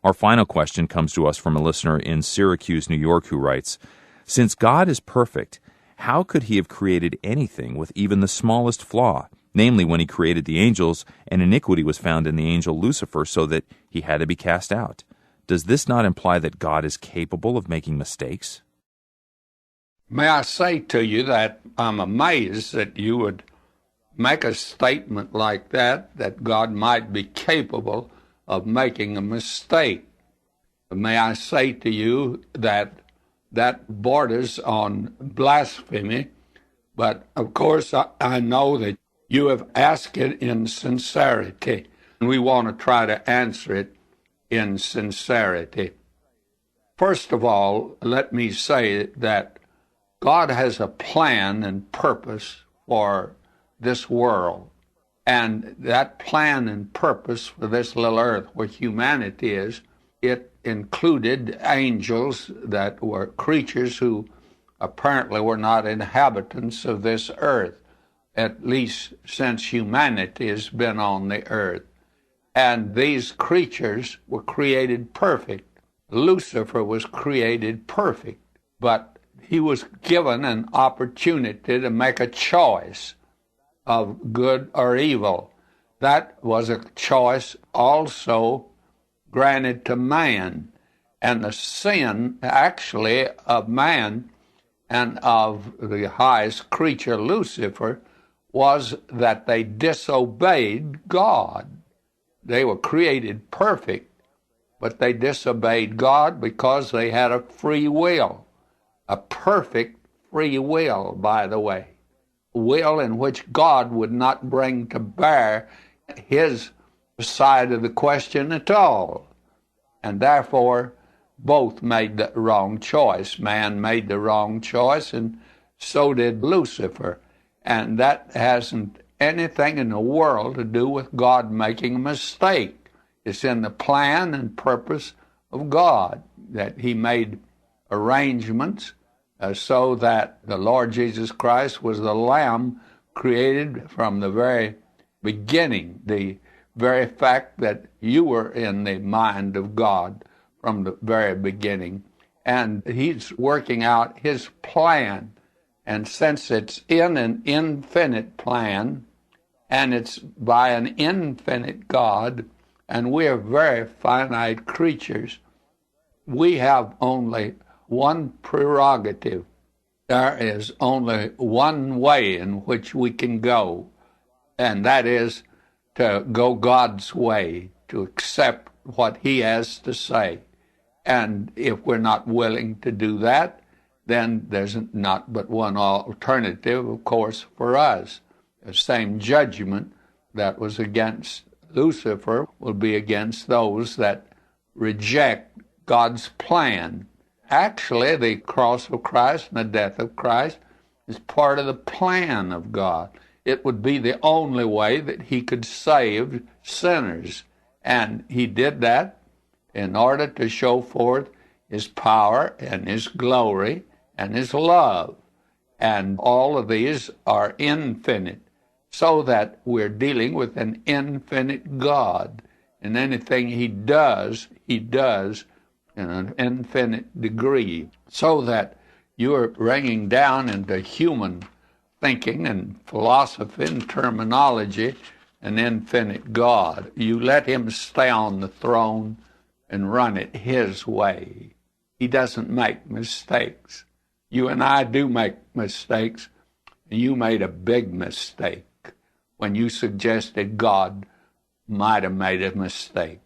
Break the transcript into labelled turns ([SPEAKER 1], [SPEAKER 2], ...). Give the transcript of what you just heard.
[SPEAKER 1] Our final question comes to us from a listener in Syracuse, New York, who writes, "Since God is perfect, how could he have created anything with even the smallest flaw? Namely, when he created the angels, and iniquity was found in the angel Lucifer, so that he had to be cast out. Does this not imply that God is capable of making mistakes?"
[SPEAKER 2] May I say to you that I'm amazed that you would make a statement like that God might be capable of making a mistake. May I say to you that borders on blasphemy, but of course I know that you have asked it in sincerity, and we want to try to answer it in sincerity. First of all, let me say that God has a plan and purpose for this world. And that plan and purpose for this little earth where humanity is, it included angels that were creatures who apparently were not inhabitants of this earth, at least since humanity has been on the earth. And these creatures were created perfect. Lucifer was created perfect, but he was given an opportunity to make a choice of good or evil. That was a choice also granted to man. And the sin, actually, of man and of the highest creature, Lucifer, was that they disobeyed God. They were created perfect, but they disobeyed God because they had a free will, a perfect free will, by the way. Will in which God would not bring to bear his side of the question at all. And therefore, both made the wrong choice. Man made the wrong choice, and so did Lucifer. And that hasn't anything in the world to do with God making a mistake. It's in the plan and purpose of God that he made arrangements so that the Lord Jesus Christ was the Lamb created from the very beginning, the very fact that you were in the mind of God from the very beginning. And he's working out his plan. And since it's in an infinite plan, and it's by an infinite God, and we're very finite creatures, we have only one prerogative. There is only one way in which we can go, and that is to go God's way, to accept what he has to say. And if we're not willing to do that, then there's not but one alternative, of course, for us. The same judgment that was against Lucifer will be against those that reject God's plan. Actually, the cross of Christ and the death of Christ is part of the plan of God. It would be the only way that he could save sinners. And he did that in order to show forth his power and his glory and his love. And all of these are infinite, so that we're dealing with an infinite God. And anything he does in an infinite degree, so that you're bringing down into human thinking and philosophy and terminology an infinite God. You let him stay on the throne and run it his way. He doesn't make mistakes. You and I do make mistakes, and you made a big mistake when you suggested God might have made a mistake.